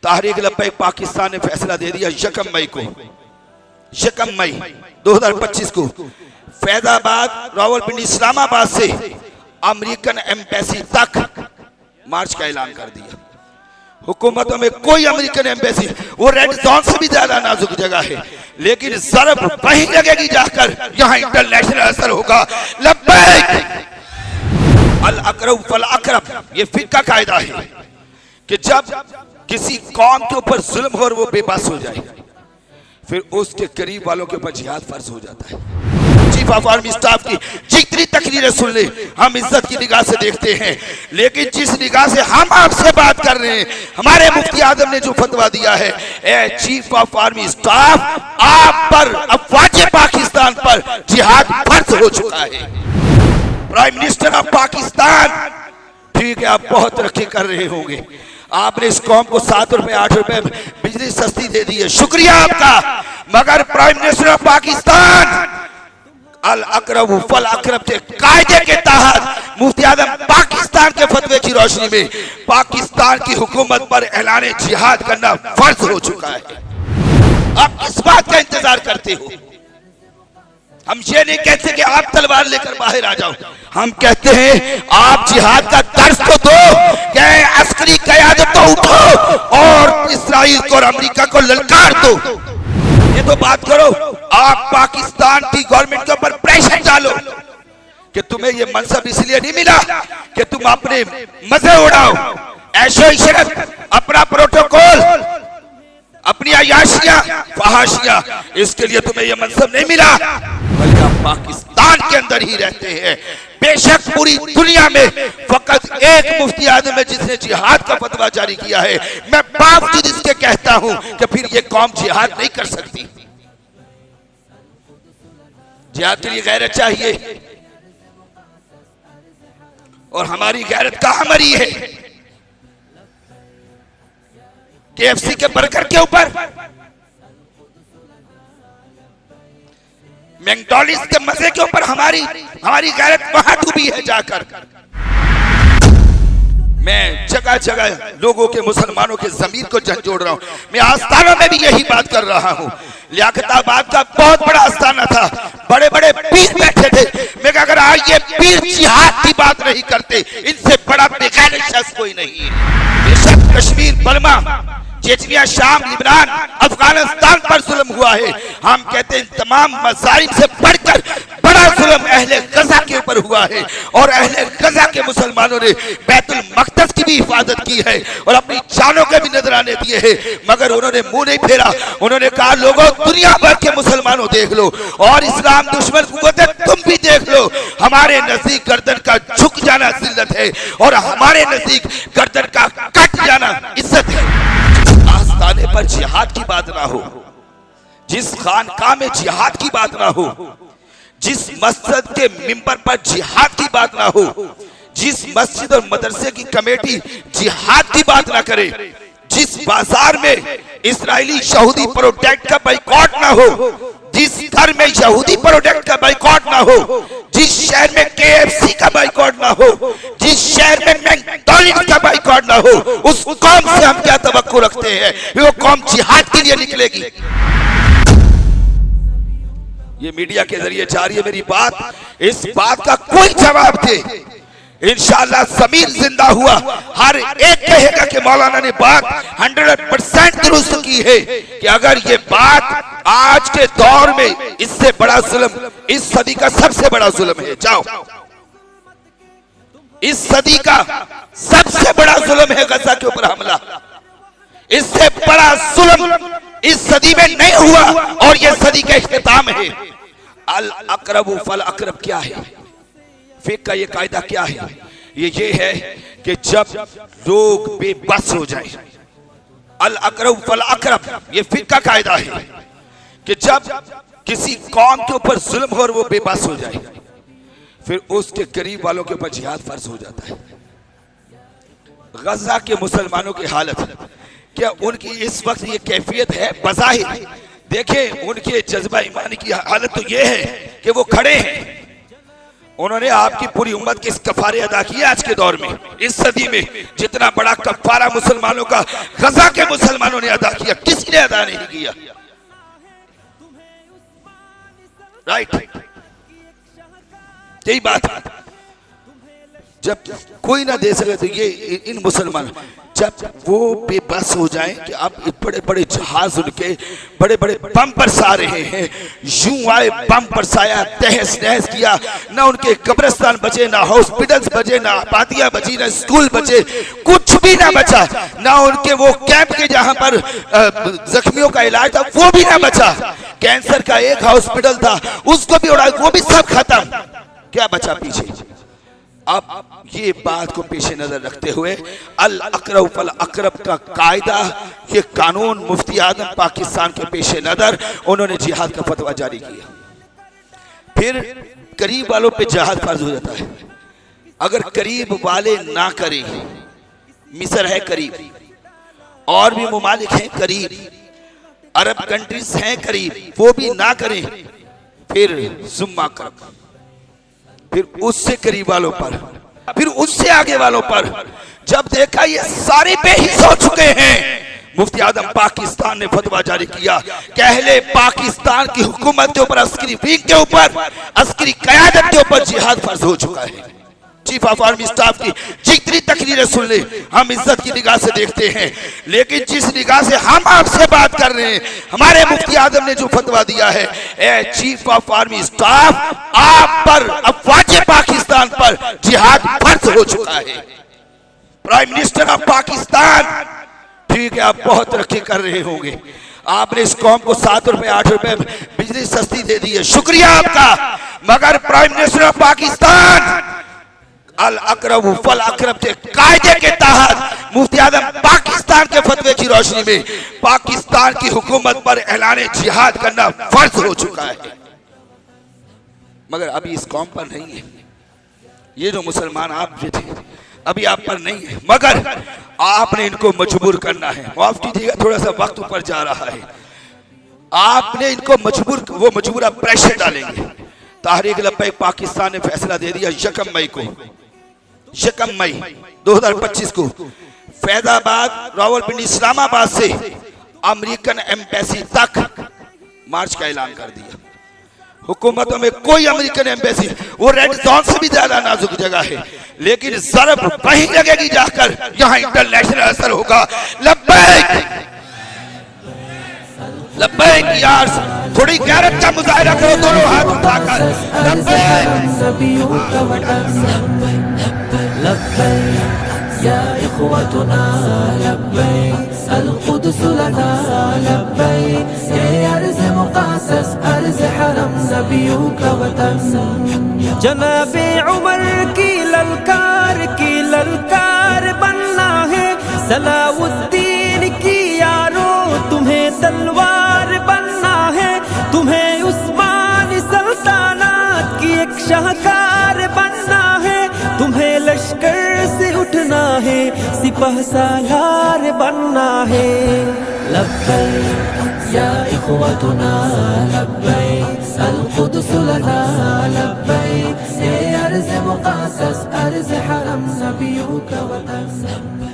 तहरीक लब्बैक पाकिस्तान ने फैसला दे दिया 1 मई को, 1 मई 2025 को फैजाबाद, रावलपिंडी, इस्लामाबाद से अमेरिकन एम्बेसी तक मार्च का ऐलान कर दिया। हुकूमतों में कोई अमेरिकन एम्बेसी, वो रेड जोन से भी ज्यादा नाजुक जगह है, लेकिन जरब वहीं लगेगी जाकर यहाँ इंटरनेशनल असर होगा। लब्बैक अल अकरब फल अकरब, ये फिक्का कायदा है कि जब किसी कौम के ऊपर जुल्म हो और वो बेबस हो जाए, फिर उसके करीब वालों के ऊपर जिहाद फर्ज हो जाता है। चीफ ऑफ आर्मी स्टाफ की जितनी तकरीरें सुन ले, हम इज्जत की निगाह से देखते हैं, लेकिन जिस निगाह से हम आपसे बात कर रहे हैं, हमारे मुफ्ती आजम ने जो फतवा दिया है, a chief of army staff, आप पर, अफवाज पाकिस्तान पर जिहाद फर्ज हो चुका है। प्राइम मिनिस्टर ऑफ पाकिस्तान, ठीक है आप बहुत तरक्की कर रहे होंगे, आपने इस कौम को 7 रुपए 8 रुपए बिजली सस्ती दे दी है, शुक्रिया आपका, मगर प्राइम मिनिस्टर ऑफ पाकिस्तान अल अकरब फल अकरब के कायदे के तहत मुफ्ती आजम पाकिस्तान के फतवे की रोशनी में पाकिस्तान की हुकूमत पर ऐलान जिहाद करना फर्ज हो चुका है। आप किस बात का इंतजार करते हो? हम ये नहीं कहते कि आप तलवार लेकर बाहर आ जाओ, हम कहते हैं आप जिहाद का दर्स तो दो, अस्करी क़यादत तो उठो और इस्राइल को और अमेरिका को ललकार दो। ये तो बात करो, आप पाकिस्तान की गवर्नमेंट के ऊपर प्रेशर डालो कि तुम्हें ये मनसब इसलिए नहीं मिला कि तुम अपने मजे उड़ाओ, ऐशो इशरत, अपना प्रोटोकॉल, अपनी अयाशियां फहाशियां, इसके लिए तुम्हें ये मनसब नहीं मिला, बल्कि आप पाकिस्तान के अंदर ही रहते हैं। बेशक पूरी दुनिया में फकत एक मुफ्ती आजम है जिसने जिहाद का फतवा जारी किया है, मैं बावजूद इसके कहता हूं कि फिर ये कौम जिहाद नहीं कर सकती। जिहाद के लिए गैरत चाहिए, और हमारी गैरत कहां मरी है? KFC के बर्गर के ऊपर, मैकडॉनल्ड्स के मजे के ऊपर हमारी गैरत वहां डूबी है जाकर। मैं जगह जगह लोगों के, मुसलमानों के ज़मीर को झंझोड़ रहा हूं। मैं आस्थानों में भी यही बात कर रहा हूं। लियाकताबाद का बहुत बड़ा आस्थाना था, बड़े बड़े पीर बैठे थे। मैं अगर आज ये पीर जिहाद की बात नहीं करते, इनसे बड़ा बेगैर शख्स कोई नहीं है। बेशक कश्मीर, बर्मा, चेचनिया, शाम, लिबनान, अफगानिस्तान पर जुल्म हुआ है, हम कहते हैं तमाम मसाइब से बढ़कर बड़ा जुल्म अहले गजा के ऊपर हुआ है, और अहले गजा के मुसलमानों ने बैतुल मक़दस की भी हिफाजत की है और अपनी जानों के भी नजराने दिए हैं, मगर उन्होंने मुंह नहीं फेरा। उन्होंने कहा लोगों, दुनिया भर के मुसलमानों देख लो और इस्लाम दुश्मन कुव्वतें तुम भी देख लो, हमारे नजदीक गर्दन का झुक जाना जिल्लत है और हमारे नजदीक गर्दन का कट जाना इज्जत है। आस्थाने पर जिहाद की बात ना हो, जिस खानकाह में जिहाद की बात ना हो, जिस मस्जिद के मिंबर पर जिहाद की बात ना हो, जिस मस्जिद और मदरसे की कमेटी जिहाद की बात ना करे, जिस बाजार में इस्राएली यहूदी प्रोडक्ट का बाइकॉट ना हो, जिस घर में यहूदी प्रोडक्ट का बाइकॉट ना हो, जिस शहर में KFC का बाइकॉट ना हो, जिस शहर में मैकडॉनल्ड्स का बाइकॉट ना हो, उस कौम से हम क्या तवक्को रखते हैं? वो कौम जिहाद के लिए निकलेगी। ये मीडिया के जरिए जा रही है मेरी बात, इस बात का कोई जवाब दे। इंशाअल्लाह ज़मीर जिंदा हुआ हर एक कहेगा कि मौलाना ने बात 100% दुरुस्त की है कि अगर ये बात आज के दौर में इससे बड़ा जुल्म, इस सदी का सबसे बड़ा जुल्म है, जाओ, इस सदी का सबसे बड़ा जुल्म है गजा के ऊपर हमला, इससे बड़ा जुल्म इस सदी में नहीं हुआ और ये सदी का इख्तिताम है। अल अकरब फल अकरब क्या है? फिक का ये कायदा क्या है? ये है कि जब लोग बेबस हो जाए, अल अकरब फल अकरब, ये फिक का कायदा है कि जब किसी कौम के ऊपर जुल्म हो और वो बेबस हो जाए, फिर उसके करीब वालों के ऊपर जिहाद फर्ज हो जाता है। गजा के मुसलमानों की हालत, क्या उनकी इस वक्त ये कैफियत है? बज़ाहिर देखें उनके जज्बा ईमानी की हालत तो ये है कि वो खड़े हैं, उन्होंने आपकी पूरी उम्मत के इस कफारे अदा किए। आज के दौर में, इस सदी में जितना बड़ा कफारा मुसलमानों का गजा के मुसलमानों ने अदा किया, किसी ने अदा नहीं किया। राइट, यही बात है। जब कोई ना दे सके तो ये इन मुसलमान, जब वो बेबस हो जाएं कि अब बड़े बड़े जहाज उनके बड़े बड़े बम बरसा रहे हैं, यूं आए बम बरसाया, तहस नहस किया, ना उनके कब्रिस्तान बचे, ना हॉस्पिटल्स बचे, ना आबादियां बची, ना स्कूल बचे, कुछ भी ना बचा, ना उनके वो कैंप के जहां पर जख्मियों का इलाज था वो भी ना बचा। कैंसर का एक हॉस्पिटल था उसको भी उड़ा, वो भी सब खत्म। क्या बचा पीछे? अब ये बात को पेश नजर रखते हुए अल अकरब फल अकरब का कायदा, ये कानून मुफ्ती आजम पाकिस्तान के पेश नजर उन्होंने जिहाद का फतवा जारी किया। फिर करीब वालों पे जिहाद फर्ज हो जाता है। अगर करीब वाले ना करें, मिस्र है करीब, और भी मुमालिक हैं करीब, अरब कंट्रीज हैं करीब, वो भी ना करें, फिर जुम्मा कर, फिर उससे करीब वालों पर, फिर उससे आगे वालों पर। जब देखा ये सारे बेहिस हो चुके हैं, मुफ्ती आजम पाकिस्तान ने फतवा जारी किया कि अहले पाकिस्तान की हुकूमत के ऊपर, अस्करी विंग के ऊपर, अस्करी क़यादत के ऊपर जिहाद फर्ज हो चुका है। चीफ ऑफ आर्मी स्टाफ की जितनी तकरीरें सुन ले, हम इज्जत की निगाह से देखते हैं, लेकिन जिस निगाह से हम आपसे बात कर रहे हैं, हमारे मुफ्ती आजम ने जो फतवा दिया है, a chief of army staff, आप पर, अफवाज पाकिस्तान पर जिहाद फर्ज हो चुका है। प्राइम मिनिस्टर ऑफ पाकिस्तान, ठीक है, आप बहुत तरक्की कर रहे होंगे, आपने इस कौम को 7 रुपए 8 रुपए बिजली सस्ती दे दी है, शुक्रिया आपका, मगर प्राइम मिनिस्टर ऑफ पाकिस्तान अल अकरब फल अकरब के कायदे के तहत मुफ्ती आजम पाकिस्तान के फतवे की रोशनी में पाकिस्तान की हुकूमत पर ऐलान जिहाद करना फर्ज हो चुका है। मगर अभी इस कौम पर नहीं है। ये जो मुसलमान आप जो थे अभी आप पर नहीं है, मगर आपने इनको मजबूर करना है। माफ कीजिएगा, थोड़ा सा वक्त ऊपर जा रहा है। आपने इनको मजबूर, वो मजबूर आप प्रेशर डालेंगे। तहरीक लब्बैक पाकिस्तान ने फैसला दे दिया, 1 मई को, 1 मई 2025 को फैजाबाद, रावलपिंडी, इस्लामाबाद से अमेरिकन एम्बेसी तक मार्च का ऐलान कर दिया। हुकूमतों में कोई अमेरिकन एम्बेसी, वो रेड जोन से भी ज्यादा नाजुक जगह है, लेकिन जरब वहीं लगेगी जाकर, यहाँ इंटरनेशनल असर होगा। लब्बैक लब्बैक यार, थोड़ी गैरत का मुजाहिरा करो, दोनों हाथ उठाकर लब्बैक या इख्वतुना लब्बैक अल कुद्स लना लब्बैक ये अर्ज़ मुक़द्दस अर्ज़ हरम नबियों का वतन। जनाबे उमर की ललकार बनना है, सलाउद्दीन की यारो तुम्हें तलवार बनना है, तुम्हें उस्मानी सल्तनत की एक शाहकार बनना है, तुम्हें लश्कर से उठना है, सिपह सालार बनना है। लब्बैक या इख्वतुना लब्बैक अल कुद्स लना लब्बैक ये अर्ज़ मुक़द्दस अर्ज़ हरम नबियों का वतन।